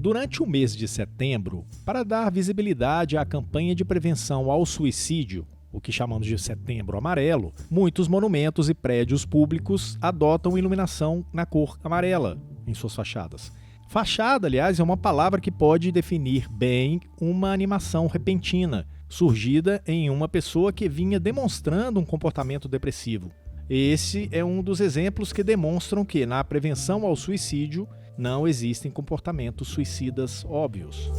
Durante o mês de setembro, para dar visibilidade à campanha de prevenção ao suicídio, o que chamamos de Setembro Amarelo, muitos monumentos e prédios públicos adotam iluminação na cor amarela em suas fachadas. Fachada, aliás, é uma palavra que pode definir bem uma animação repentina, surgida em uma pessoa que vinha demonstrando um comportamento depressivo. Esse é um dos exemplos que demonstram que, na prevenção ao suicídio, não existem comportamentos suicidas óbvios.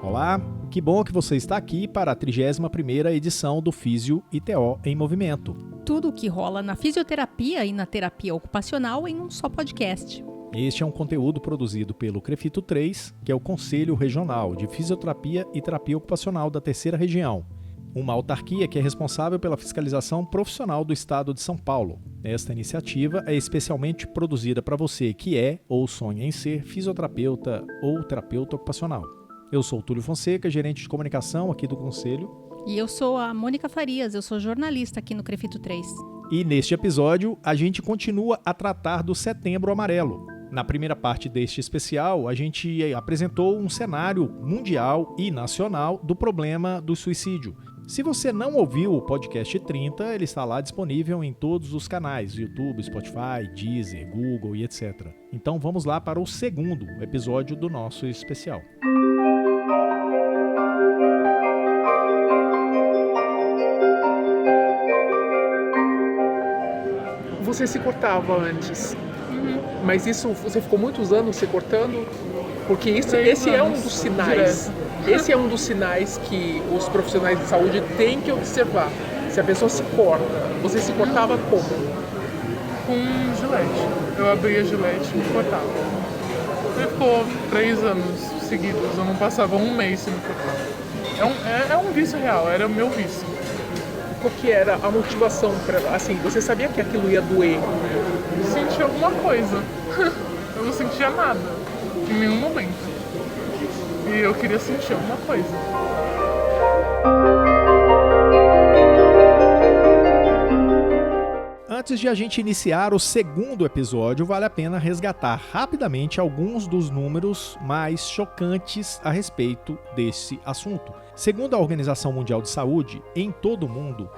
Olá, que bom que você está aqui para a 31ª edição do Físio e TO em Movimento. Tudo o que rola na fisioterapia e na terapia ocupacional em um só podcast. Este é um conteúdo produzido pelo CREFITO 3, que é o Conselho Regional de Fisioterapia e Terapia Ocupacional da Terceira Região, uma autarquia que é responsável pela fiscalização profissional do Estado de São Paulo. Esta iniciativa é especialmente produzida para você que é ou sonha em ser fisioterapeuta ou terapeuta ocupacional. Eu sou o Túlio Fonseca, gerente de comunicação aqui do Conselho. E eu sou a Mônica Farias, eu sou jornalista aqui no CREFITO 3. E neste episódio, a gente continua a tratar do Setembro Amarelo. Na primeira parte deste especial, a gente apresentou um cenário mundial e nacional do problema do suicídio. Se você não ouviu o podcast 30, ele está lá disponível em todos os canais, YouTube, Spotify, Deezer, Google e etc. Então vamos lá para o segundo episódio do nosso especial. Você se cortava antes, mas isso você ficou muitos anos se cortando, porque esse é um dos sinais. Esse é um dos sinais que os profissionais de saúde têm que observar. Se a pessoa se corta, você se cortava como? Com gilete. Eu abria gilete e me cortava. Ele ficou 3 anos seguidos, eu não passava um mês sem me cortar. É um vício real, era o meu vício. Qual que era a motivação para, assim, você sabia que aquilo ia doer? Senti alguma coisa. Eu não sentia nada, em nenhum momento. E eu queria sentir alguma coisa. Antes de a gente iniciar o segundo episódio, vale a pena resgatar rapidamente alguns dos números mais chocantes a respeito desse assunto. Segundo a Organização Mundial de Saúde, em todo o mundo,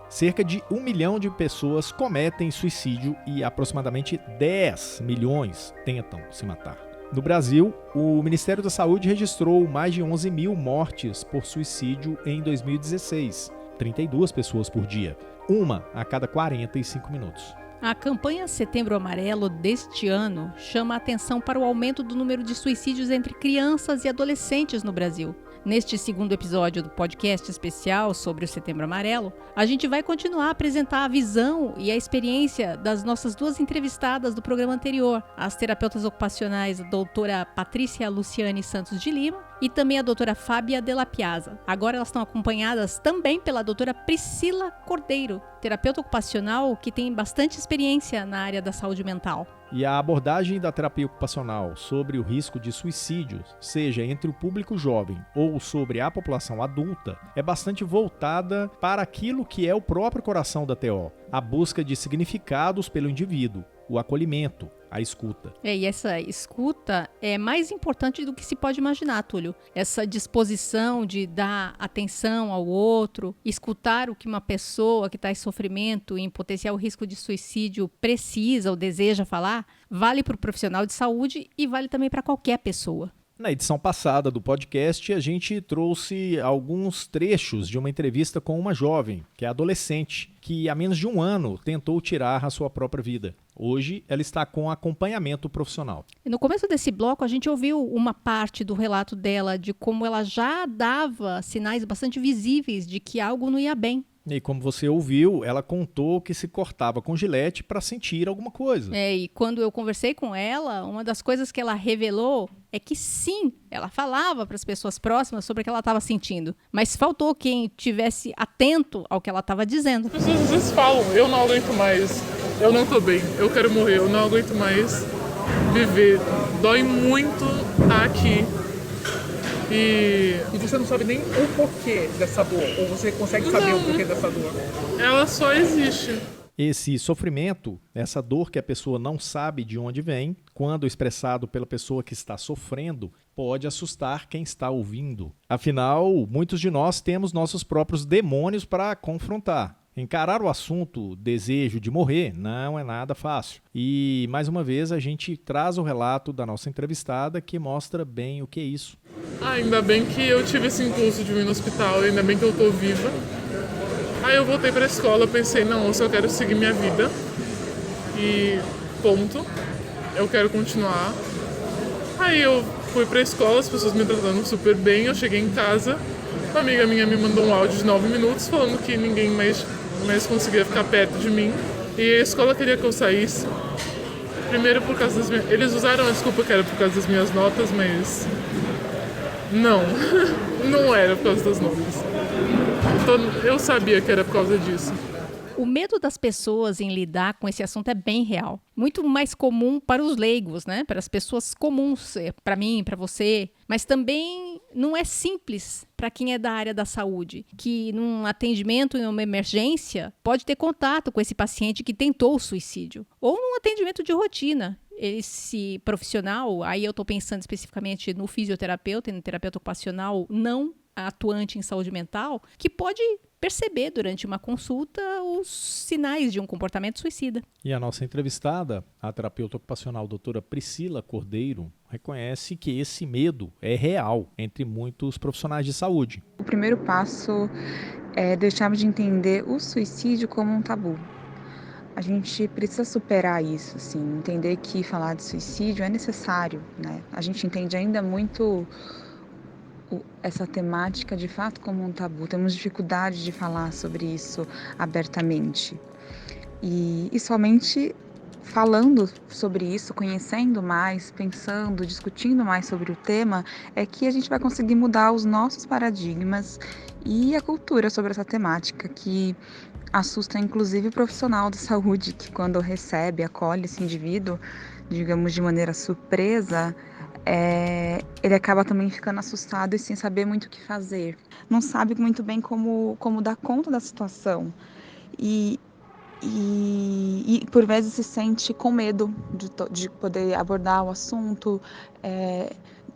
cerca de 1 milhão de pessoas cometem suicídio e aproximadamente 10 milhões tentam se matar. No Brasil, o Ministério da Saúde registrou mais de 11 mil mortes por suicídio em 2016, 32 pessoas por dia, uma a cada 45 minutos. A campanha Setembro Amarelo deste ano chama a atenção para o aumento do número de suicídios entre crianças e adolescentes no Brasil. Neste segundo episódio do podcast especial sobre o Setembro Amarelo, a gente vai continuar a apresentar a visão e a experiência das nossas duas entrevistadas do programa anterior, as terapeutas ocupacionais, a doutora Patrícia Luciane Santos de Lima e também a doutora Fábia Della Piazza. Agora elas estão acompanhadas também pela doutora Priscila Cordeiro, terapeuta ocupacional que tem bastante experiência na área da saúde mental. E a abordagem da terapia ocupacional sobre o risco de suicídio, seja entre o público jovem ou sobre a população adulta, é bastante voltada para aquilo que é o próprio coração da TO, a busca de significados pelo indivíduo, o acolhimento, a escuta. E essa escuta é mais importante do que se pode imaginar, Túlio. Essa disposição de dar atenção ao outro, escutar o que uma pessoa que está em sofrimento e em potencial risco de suicídio precisa ou deseja falar, vale para o profissional de saúde e vale também para qualquer pessoa. Na edição passada do podcast, a gente trouxe alguns trechos de uma entrevista com uma jovem, que é adolescente, que há menos de 1 ano tentou tirar a sua própria vida. Hoje, ela está com acompanhamento profissional. No começo desse bloco, a gente ouviu uma parte do relato dela de como ela já dava sinais bastante visíveis de que algo não ia bem. E como você ouviu, ela contou que se cortava com gilete para sentir alguma coisa. E quando eu conversei com ela, uma das coisas que ela revelou é que sim, ela falava para as pessoas próximas sobre o que ela estava sentindo, mas faltou quem tivesse atento ao que ela estava dizendo. As pessoas às vezes falam, eu não aguento mais eu não tô bem, eu quero morrer, eu não aguento mais viver. Dói muito estar aqui. E você não sabe nem o porquê dessa dor, ou você consegue saber o porquê dessa dor? Ela só existe. Esse sofrimento, essa dor que a pessoa não sabe de onde vem, quando expressado pela pessoa que está sofrendo, pode assustar quem está ouvindo. Afinal, muitos de nós temos nossos próprios demônios para confrontar. Encarar o assunto desejo de morrer não é nada fácil. E, mais uma vez, a gente traz o relato da nossa entrevistada que mostra bem o que é isso. Ainda bem que eu tive esse impulso de vir no hospital, ainda bem que eu tô viva. Aí eu voltei pra escola, pensei, não, eu só quero seguir minha vida. E ponto. Eu quero continuar. Aí eu fui pra escola, as pessoas me tratando super bem, eu cheguei em casa. Uma amiga minha me mandou um áudio de 9 minutos falando que ninguém mais conseguia ficar perto de mim. E a escola queria que eu saísse. Primeiro por causa das minhas... Eles usaram a desculpa que era por causa das minhas notas, mas... Não, não era por causa das notas. Então, eu sabia que era por causa disso. O medo das pessoas em lidar com esse assunto é bem real. Muito mais comum para os leigos, né? Para as pessoas comuns, para mim, para você. Mas também não é simples para quem é da área da saúde, que num atendimento em uma emergência pode ter contato com esse paciente que tentou o suicídio. Ou num atendimento de rotina. Esse profissional, aí eu estou pensando especificamente no fisioterapeuta e no terapeuta ocupacional não atuante em saúde mental, que pode perceber durante uma consulta os sinais de um comportamento suicida. E a nossa entrevistada, a terapeuta ocupacional doutora Priscila Cordeiro, reconhece que esse medo é real entre muitos profissionais de saúde. O primeiro passo é deixarmos de entender o suicídio como um tabu. A gente precisa superar isso, assim, entender que falar de suicídio é necessário, né? A gente entende ainda muito essa temática de fato como um tabu. Temos dificuldade de falar sobre isso abertamente. E somente falando sobre isso, conhecendo mais, pensando, discutindo mais sobre o tema, é que a gente vai conseguir mudar os nossos paradigmas e a cultura sobre essa temática, que assusta inclusive o profissional da saúde, que quando recebe, acolhe esse indivíduo, digamos de maneira surpresa, ele acaba também ficando assustado e sem saber muito o que fazer. Não sabe muito bem como dar conta da situação. E por vezes se sente com medo de poder abordar o assunto,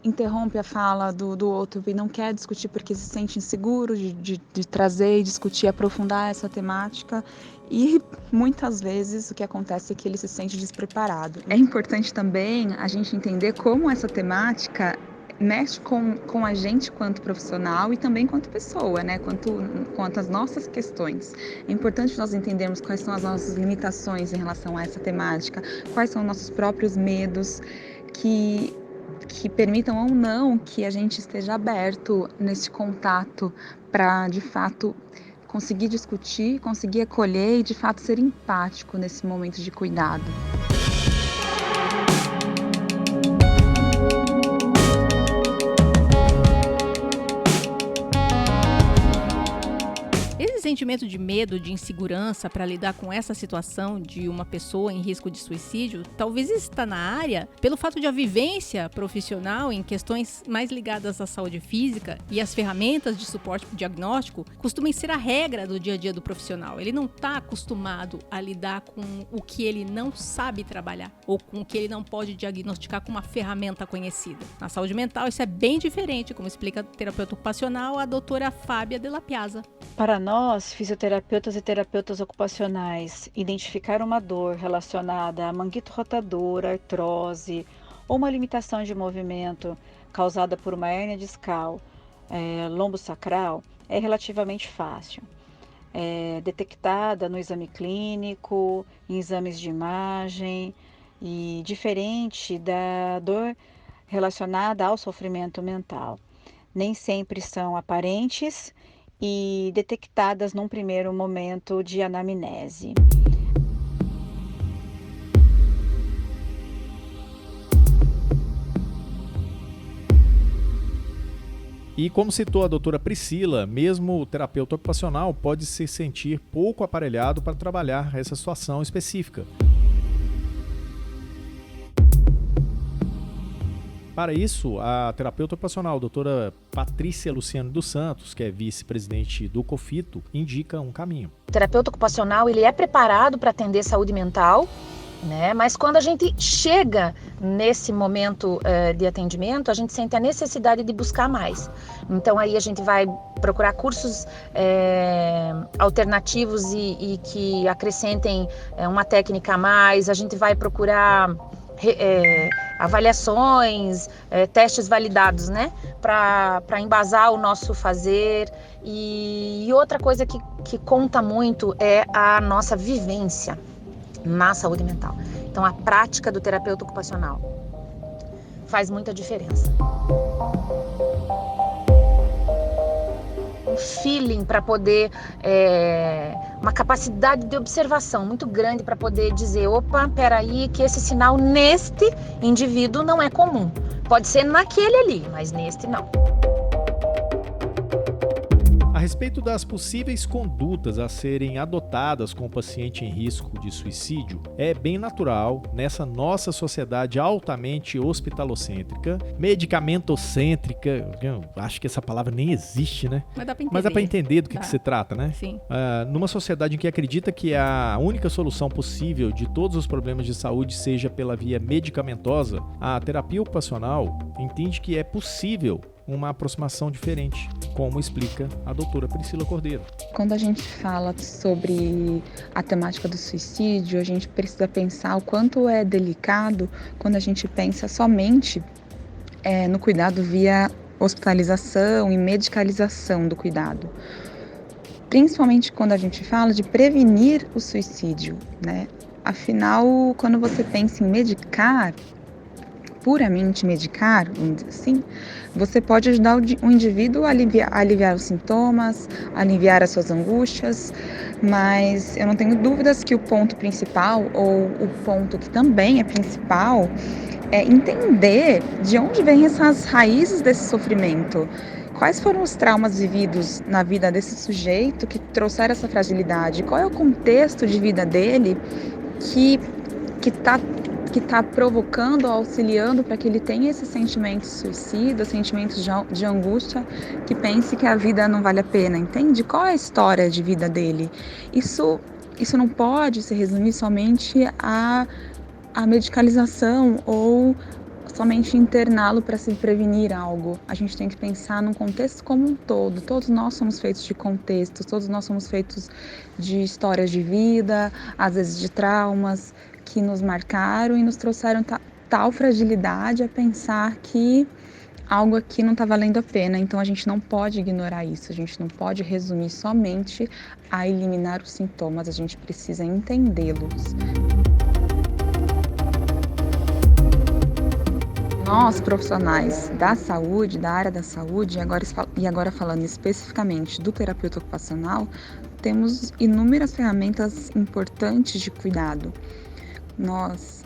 interrompe a fala do outro e não quer discutir porque se sente inseguro de trazer e discutir, aprofundar essa temática. E muitas vezes o que acontece é que ele se sente despreparado. É importante também a gente entender como essa temática mexe com a gente quanto profissional e também quanto pessoa, né? Quanto às nossas questões. É importante nós entendermos quais são as nossas limitações em relação a essa temática, quais são os nossos próprios medos que permitam ou não que a gente esteja aberto nesse contato para, de fato, conseguir discutir, conseguir acolher e, de fato, ser empático nesse momento de cuidado. Esse sentimento de medo, de insegurança para lidar com essa situação de uma pessoa em risco de suicídio, talvez está na área pelo fato de a vivência profissional em questões mais ligadas à saúde física e as ferramentas de suporte diagnóstico costumem ser a regra do dia a dia do profissional. Ele não está acostumado a lidar com o que ele não sabe trabalhar ou com o que ele não pode diagnosticar com uma ferramenta conhecida. Na saúde mental isso é bem diferente, como explica a terapeuta ocupacional, a doutora Fábia Della Piazza. Para nós, fisioterapeutas e terapeutas ocupacionais, identificar uma dor relacionada a manguito rotador, artrose ou uma limitação de movimento causada por uma hérnia discal, lombo sacral, é relativamente fácil. É detectada no exame clínico, em exames de imagem, e diferente da dor relacionada ao sofrimento mental. Nem sempre são aparentes e detectadas num primeiro momento de anamnese. E como citou a doutora Priscila, mesmo o terapeuta ocupacional pode se sentir pouco aparelhado para trabalhar essa situação específica. Para isso, a terapeuta ocupacional, a doutora Patrícia Luciano dos Santos, que é vice-presidente do COFITO, indica um caminho. O terapeuta ocupacional ele é preparado para atender saúde mental, né? Mas quando a gente chega nesse momento de atendimento, a gente sente a necessidade de buscar mais. Então aí a gente vai procurar cursos alternativos e que acrescentem uma técnica a mais, a gente vai procurar avaliações, testes validados, né, para embasar o nosso fazer. E outra coisa que conta muito é a nossa vivência na saúde mental. Então, a prática do terapeuta ocupacional faz muita diferença. Um feeling para poder, uma capacidade de observação muito grande para poder dizer, opa, peraí, que esse sinal neste indivíduo não é comum. Pode ser naquele ali, mas neste não. A respeito das possíveis condutas a serem adotadas com o paciente em risco de suicídio, é bem natural, nessa nossa sociedade altamente hospitalocêntrica, medicamentocêntrica, acho que essa palavra nem existe, né? Mas dá pra entender do que se trata, né? Sim. Numa sociedade em que acredita que a única solução possível de todos os problemas de saúde seja pela via medicamentosa, a terapia ocupacional entende que é possível uma aproximação diferente, como explica a doutora Priscila Cordeiro. Quando a gente fala sobre a temática do suicídio, a gente precisa pensar o quanto é delicado quando a gente pensa somente no cuidado via hospitalização e medicalização do cuidado. Principalmente quando a gente fala de prevenir o suicídio, né? Afinal, quando você pensa em medicar, puramente medicar, vamos dizer assim, você pode ajudar o indivíduo a aliviar os sintomas, a aliviar as suas angústias, mas eu não tenho dúvidas que o ponto principal, ou o ponto que também é principal, é entender de onde vêm essas raízes desse sofrimento. Quais foram os traumas vividos na vida desse sujeito que trouxeram essa fragilidade? Qual é o contexto de vida dele que está provocando, auxiliando para que ele tenha esse sentimento suicida, sentimentos de angústia, que pense que a vida não vale a pena, entende? Qual é a história de vida dele? Isso não pode se resumir somente à medicalização ou somente interná-lo para se prevenir algo. A gente tem que pensar num contexto como um todo. Todos nós somos feitos de contextos, todos nós somos feitos de histórias de vida, às vezes de traumas, que nos marcaram e nos trouxeram tal fragilidade a pensar que algo aqui não está valendo a pena. Então a gente não pode ignorar isso, a gente não pode resumir somente a eliminar os sintomas, a gente precisa entendê-los. Nós, profissionais da saúde, da área da saúde, e agora falando especificamente do terapeuta ocupacional, temos inúmeras ferramentas importantes de cuidado. Nós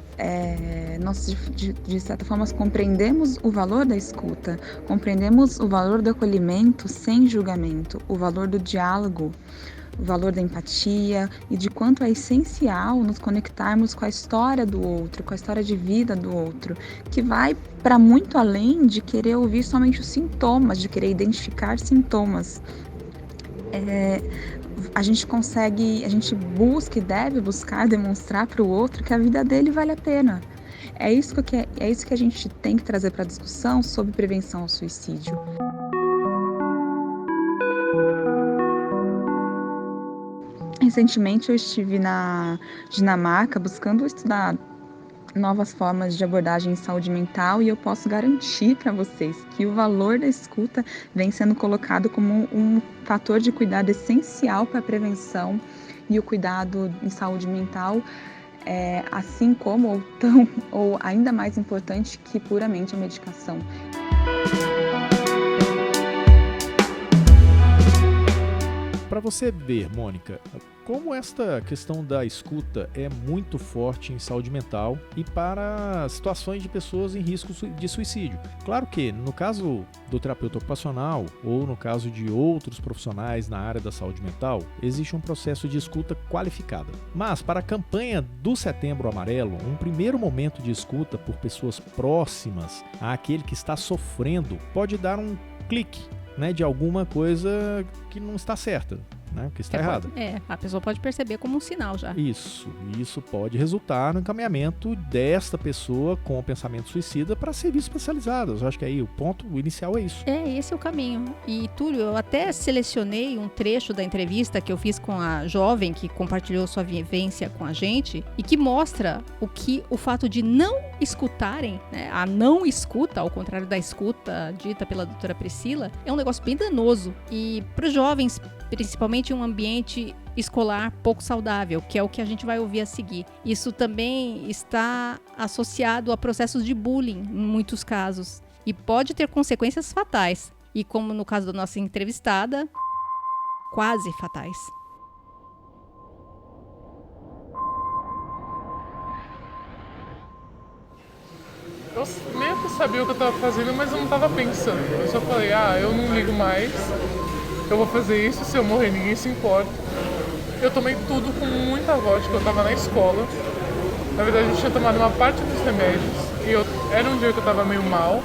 de certa forma, compreendemos o valor da escuta, compreendemos o valor do acolhimento sem julgamento, o valor do diálogo, o valor da empatia e de quanto é essencial nos conectarmos com a história do outro, com a história de vida do outro, que vai para muito além de querer ouvir somente os sintomas, de querer identificar sintomas. A gente busca e deve buscar demonstrar para o outro que a vida dele vale a pena. É isso que a gente tem que trazer para a discussão sobre prevenção ao suicídio. Recentemente eu estive na Dinamarca buscando estudar novas formas de abordagem em saúde mental e eu posso garantir para vocês que o valor da escuta vem sendo colocado como um fator de cuidado essencial para a prevenção e o cuidado em saúde mental, assim como ou ainda mais importante que puramente a medicação. para você ver, Mônica, como esta questão da escuta é muito forte em saúde mental e para situações de pessoas em risco de suicídio. Claro que, no caso do terapeuta ocupacional ou no caso de outros profissionais na área da saúde mental, existe um processo de escuta qualificada. Mas, para a campanha do Setembro Amarelo, um primeiro momento de escuta por pessoas próximas àquele que está sofrendo pode dar um clique, né, de alguma coisa que não está certa, né, que está errada. A pessoa pode perceber como um sinal já. Isso pode resultar no encaminhamento desta pessoa com o pensamento suicida para serviços especializados. Eu acho que aí o ponto inicial é isso. Esse é o caminho. E, Túlio, eu até selecionei um trecho da entrevista que eu fiz com a jovem que compartilhou sua vivência com a gente e que mostra o fato de não escutarem, né, a não escuta, ao contrário da escuta dita pela doutora Priscila, é um negócio bem danoso. E para os jovens, principalmente em um ambiente escolar pouco saudável, que é o que a gente vai ouvir a seguir. Isso também está associado a processos de bullying, em muitos casos, e pode ter consequências fatais. E como no caso da nossa entrevistada, quase fatais. Eu meio que sabia o que eu tava fazendo, mas eu não tava pensando. Eu só falei, eu não ligo mais. Eu vou fazer isso, se eu morrer ninguém se importa. Eu tomei tudo com muita vodka, eu tava na escola. Na verdade eu tinha tomado uma parte dos remédios e era um dia que eu tava meio mal.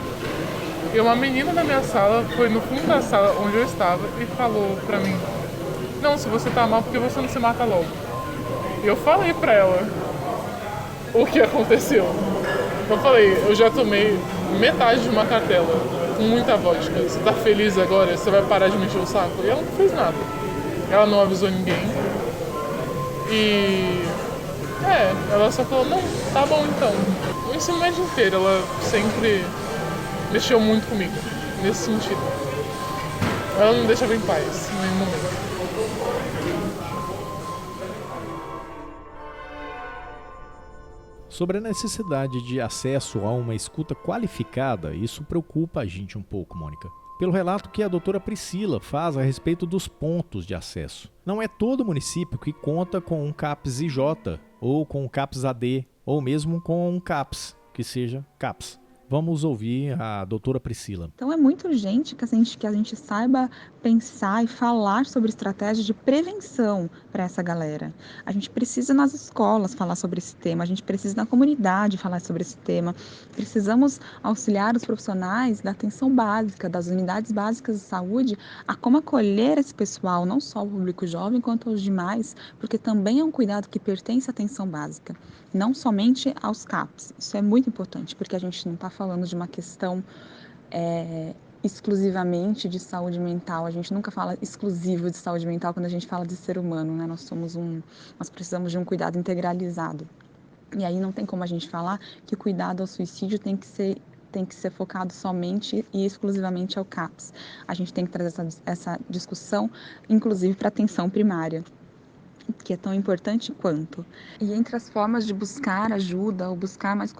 E uma menina da minha sala foi no fundo da sala onde eu estava e falou pra mim: não, se você tá mal, por que você não se mata logo? E eu falei pra ela o que aconteceu. Eu falei, eu já tomei metade de uma cartela com muita vodka. Você tá feliz agora? Você vai parar de me encher o saco? E ela não fez nada. Ela não avisou ninguém. E... ela só falou, não, tá bom então. O ensino médio inteiro, ela sempre mexeu muito comigo, nesse sentido. Ela não deixava em paz, em nenhum momento. Sobre a necessidade de acesso a uma escuta qualificada, isso preocupa a gente um pouco, Mônica. Pelo relato que a doutora Priscila faz a respeito dos pontos de acesso. Não é todo município que conta com um CAPS-IJ, ou com um CAPS-AD, ou mesmo com um CAPS, que seja CAPS. Vamos ouvir a doutora Priscila. Então é muito urgente que a gente saiba pensar e falar sobre estratégias de prevenção para essa galera. A gente precisa nas escolas falar sobre esse tema, a gente precisa na comunidade falar sobre esse tema. Precisamos auxiliar os profissionais da atenção básica, das unidades básicas de saúde, a como acolher esse pessoal, não só o público jovem quanto aos demais, porque também é um cuidado que pertence à atenção básica, não somente aos CAPs. Isso é muito importante, porque a gente não está falando de uma questão exclusivamente de saúde mental. A gente nunca fala exclusivo de saúde mental quando a gente fala de ser humano, né? Nós precisamos de um cuidado integralizado. E aí não tem como a gente falar que o cuidado ao suicídio tem que ser focado somente e exclusivamente ao CAPS. A gente tem que trazer essa discussão, inclusive, para a atenção primária, que é tão importante quanto. E entre as formas de buscar ajuda ou buscar mais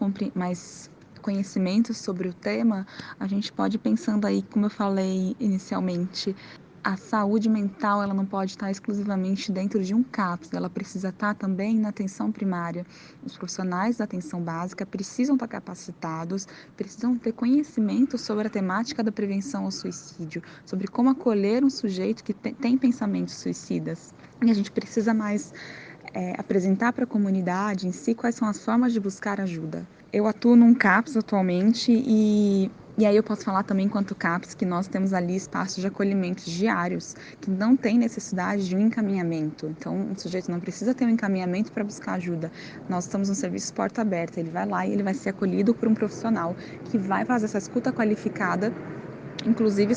conhecimento sobre o tema, a gente pode ir pensando aí, como eu falei inicialmente, a saúde mental ela não pode estar exclusivamente dentro de um CAPS, ela precisa estar também na atenção primária. Os profissionais da atenção básica precisam estar capacitados, precisam ter conhecimento sobre a temática da prevenção ao suicídio, sobre como acolher um sujeito que tem pensamentos suicidas. E a gente precisa mais apresentar para a comunidade em si quais são as formas de buscar ajuda. Eu atuo num CAPS atualmente e aí eu posso falar também quanto CAPS que nós temos ali espaços de acolhimento diários que não tem necessidade de um encaminhamento. Então, o sujeito não precisa ter um encaminhamento para buscar ajuda. Nós estamos no serviço porta aberta, ele vai lá e ele vai ser acolhido por um profissional que vai fazer essa escuta qualificada, inclusive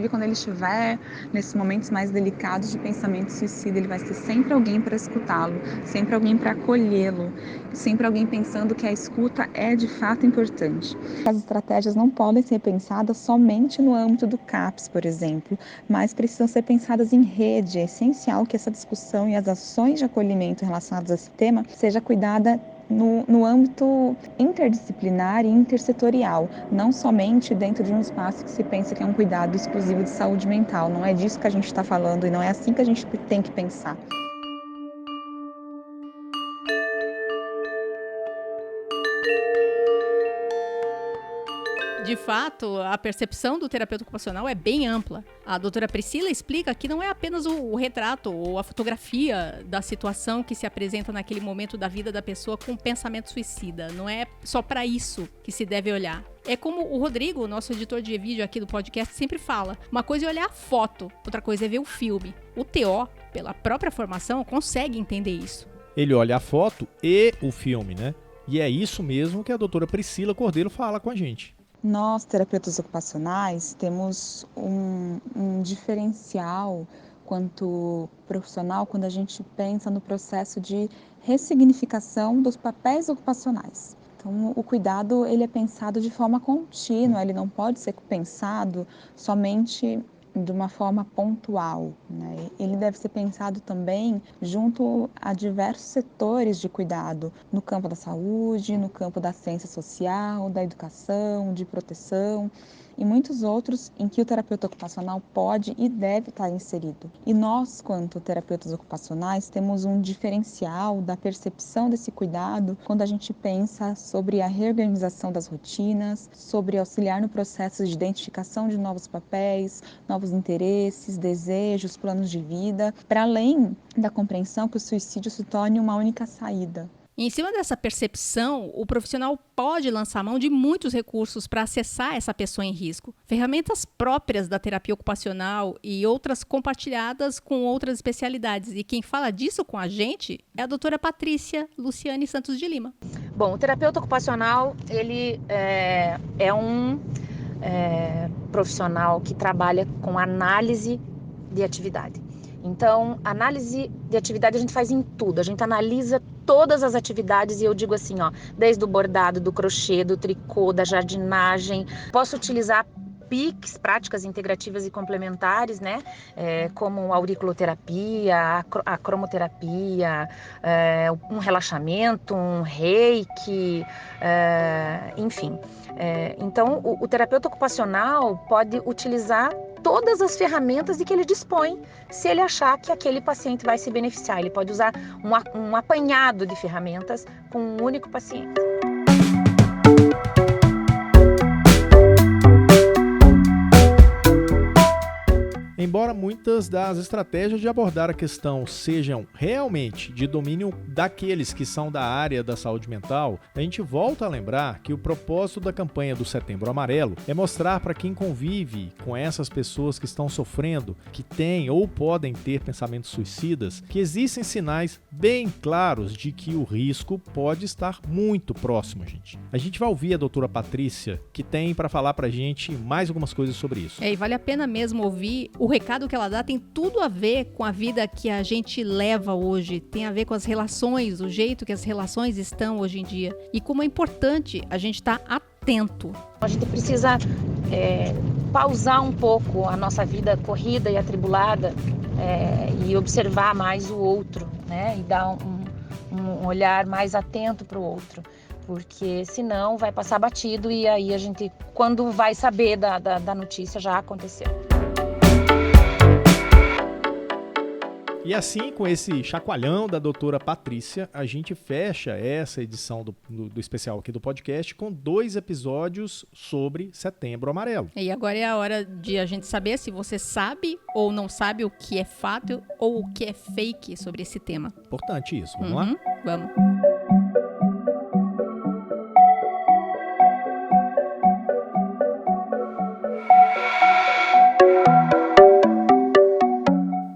quando ele estiver nesses momentos mais delicados de pensamento suicida, ele vai ter sempre alguém para escutá-lo, sempre alguém para acolhê-lo, sempre alguém pensando que a escuta é de fato importante. As estratégias não podem ser pensadas somente no âmbito do CAPS, por exemplo, mas precisam ser pensadas em rede. É essencial que essa discussão e as ações de acolhimento relacionadas a esse tema seja cuidada no âmbito interdisciplinar e intersetorial, não somente dentro de um espaço que se pensa que é um cuidado exclusivo de saúde mental. Não é disso que a gente está falando e não é assim que a gente tem que pensar. De fato, a percepção do terapeuta ocupacional é bem ampla. A doutora Priscila explica que não é apenas o retrato ou a fotografia da situação que se apresenta naquele momento da vida da pessoa com pensamento suicida. Não é só para isso que se deve olhar. É como o Rodrigo, nosso editor de vídeo aqui do podcast, sempre fala. Uma coisa é olhar a foto, outra coisa é ver o filme. O TO, pela própria formação, consegue entender isso. Ele olha a foto e o filme, né? E é isso mesmo que a doutora Priscila Cordeiro fala com a gente. Nós, terapeutas ocupacionais, temos um diferencial quanto profissional quando a gente pensa no processo de ressignificação dos papéis ocupacionais. Então, o cuidado ele é pensado de forma contínua, ele não pode ser pensado somente de uma forma pontual, né? Ele deve ser pensado também junto a diversos setores de cuidado, no campo da saúde, no campo da ciência social, da educação, de proteção e muitos outros em que o terapeuta ocupacional pode e deve estar inserido. E nós, quanto terapeutas ocupacionais, temos um diferencial da percepção desse cuidado quando a gente pensa sobre a reorganização das rotinas, sobre auxiliar no processo de identificação de novos papéis, novos interesses, desejos, planos de vida, para além da compreensão que o suicídio se torne uma única saída. E em cima dessa percepção, o profissional pode lançar mão de muitos recursos para acessar essa pessoa em risco. Ferramentas próprias da terapia ocupacional e outras compartilhadas com outras especialidades. E quem fala disso com a gente é a doutora Patrícia Luciane Santos de Lima. Bom, o terapeuta ocupacional, ele é um profissional que trabalha com análise de atividade. Então, análise de atividade a gente faz em tudo, a gente analisa todas as atividades e eu digo assim, desde o bordado, do crochê, do tricô, da jardinagem. Posso utilizar PICs, práticas integrativas e complementares, né? Como a auriculoterapia, a cromoterapia, um relaxamento, um reiki, enfim. Então, o terapeuta ocupacional pode utilizar todas as ferramentas de que ele dispõe, se ele achar que aquele paciente vai se beneficiar. Ele pode usar um apanhado de ferramentas com um único paciente. Embora muitas das estratégias de abordar a questão sejam realmente de domínio daqueles que são da área da saúde mental, a gente volta a lembrar que o propósito da campanha do Setembro Amarelo é mostrar para quem convive com essas pessoas que estão sofrendo, que têm ou podem ter pensamentos suicidas, que existem sinais bem claros de que o risco pode estar muito próximo, gente. A gente vai ouvir a doutora Patrícia, que tem para falar para a gente mais algumas coisas sobre isso. E vale a pena mesmo ouvir. O recado que ela dá tem tudo a ver com a vida que a gente leva hoje, tem a ver com as relações, o jeito que as relações estão hoje em dia e como é importante a gente estar atento. A gente precisa pausar um pouco a nossa vida corrida e atribulada e observar mais o outro, né? E dar um olhar mais atento para o outro. Porque senão vai passar batido e aí a gente, quando vai saber da notícia, já aconteceu. E assim, com esse chacoalhão da doutora Patrícia, a gente fecha essa edição do especial aqui do podcast com 2 episódios sobre Setembro Amarelo. E agora é a hora de a gente saber se você sabe ou não sabe o que é fato ou o que é fake sobre esse tema. Importante isso, vamos lá? Vamos.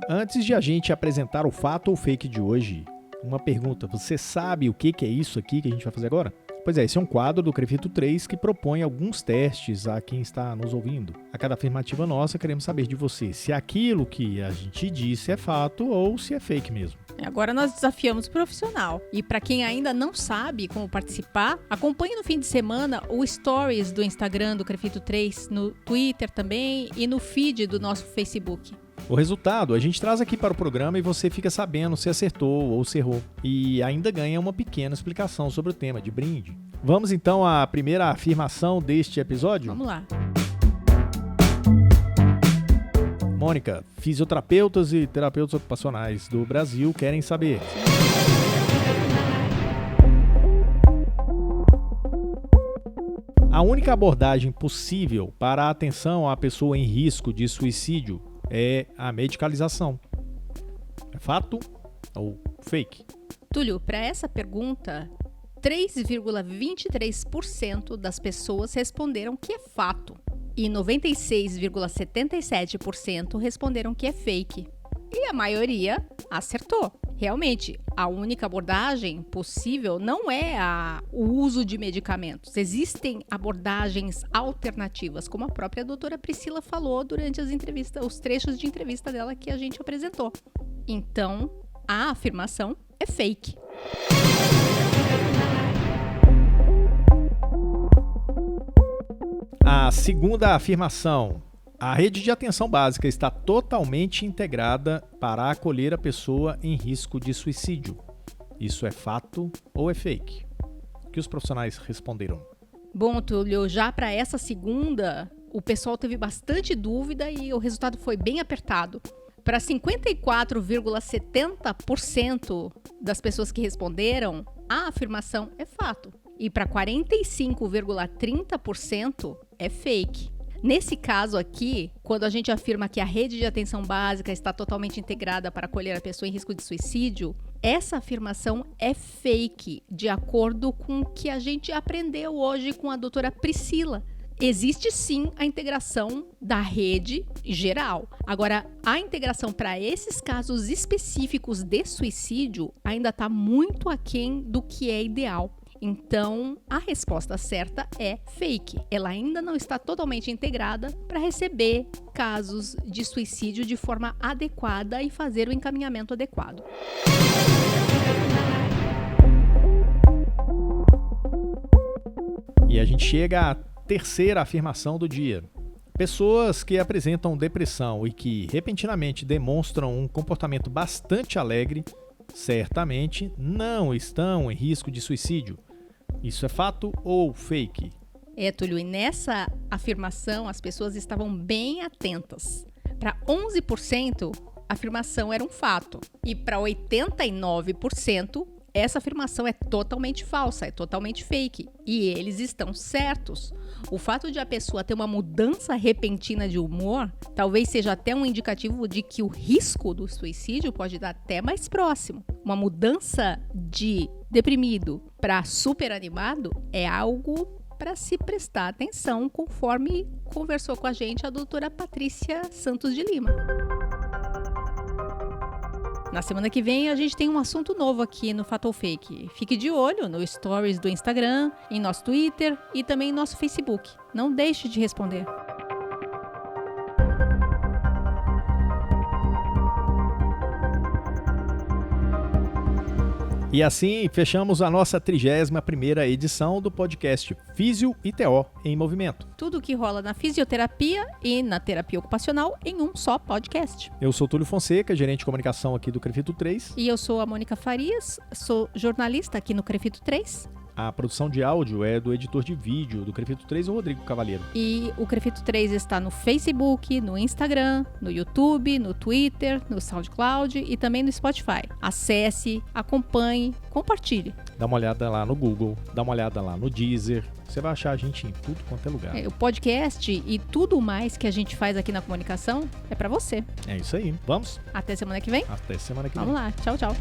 Antes de a gente apresentar o fato ou fake de hoje, uma pergunta. Você sabe o que é isso aqui que a gente vai fazer agora? Pois é, esse é um quadro do Crefito 3 que propõe alguns testes a quem está nos ouvindo. A cada afirmativa nossa, queremos saber de você se aquilo que a gente disse é fato ou se é fake mesmo. Agora nós desafiamos o profissional. E para quem ainda não sabe como participar, acompanhe no fim de semana o Stories do Instagram do Crefito 3, no Twitter também e no feed do nosso Facebook. O resultado a gente traz aqui para o programa e você fica sabendo se acertou ou se errou. E ainda ganha uma pequena explicação sobre o tema de brinde. Vamos então à primeira afirmação deste episódio? Vamos lá. Mônica, fisioterapeutas e terapeutas ocupacionais do Brasil querem saber. A única abordagem possível para a atenção à pessoa em risco de suicídio é a medicalização. É fato ou fake? Túlio, para essa pergunta, 3,23% das pessoas responderam que é fato e 96,77% responderam que é fake. E a maioria acertou. Realmente, a única abordagem possível não é o uso de medicamentos. Existem abordagens alternativas, como a própria doutora Priscila falou durante as entrevistas, os trechos de entrevista dela que a gente apresentou. Então, a afirmação é fake. A segunda afirmação. A rede de atenção básica está totalmente integrada para acolher a pessoa em risco de suicídio. Isso é fato ou é fake? O que os profissionais responderam? Bom, Túlio, já para essa segunda, o pessoal teve bastante dúvida e o resultado foi bem apertado. Para 54,70% das pessoas que responderam, a afirmação é fato. E para 45,30% é fake. Nesse caso aqui, quando a gente afirma que a rede de atenção básica está totalmente integrada para acolher a pessoa em risco de suicídio, essa afirmação é fake, de acordo com o que a gente aprendeu hoje com a doutora Priscila. Existe sim a integração da rede geral. Agora, a integração para esses casos específicos de suicídio ainda está muito aquém do que é ideal. Então, a resposta certa é fake. Ela ainda não está totalmente integrada para receber casos de suicídio de forma adequada e fazer o encaminhamento adequado. E a gente chega à terceira afirmação do dia. Pessoas que apresentam depressão e que repentinamente demonstram um comportamento bastante alegre, certamente não estão em risco de suicídio. Isso é fato ou fake? Túlio, e nessa afirmação as pessoas estavam bem atentas. Para 11%, a afirmação era um fato. E para 89%, essa afirmação é totalmente falsa, é totalmente fake. E eles estão certos. O fato de a pessoa ter uma mudança repentina de humor talvez seja até um indicativo de que o risco do suicídio pode estar até mais próximo. Uma mudança de deprimido para super animado é algo para se prestar atenção, conforme conversou com a gente a doutora Patrícia Santos de Lima. Na semana que vem a gente tem um assunto novo aqui no Fato ou Fake. Fique de olho no stories do Instagram, em nosso Twitter e também em nosso Facebook. Não deixe de responder. E assim fechamos a nossa 31ª edição do podcast Físio e TO em Movimento. Tudo o que rola na fisioterapia e na terapia ocupacional em um só podcast. Eu sou Túlio Fonseca, gerente de comunicação aqui do Crefito 3. E eu sou a Mônica Farias, sou jornalista aqui no Crefito 3. A produção de áudio é do editor de vídeo do Crefito 3, o Rodrigo Cavalheiro. E o Crefito 3 está no Facebook, no Instagram, no YouTube, no Twitter, no SoundCloud e também no Spotify. Acesse, acompanhe, compartilhe. Dá uma olhada lá no Google, dá uma olhada lá no Deezer. Você vai achar a gente em tudo quanto é lugar. O podcast e tudo mais que a gente faz aqui na comunicação é para você. É isso aí. Vamos? Até semana que vem? Até semana que vem. Vamos lá. Tchau, tchau.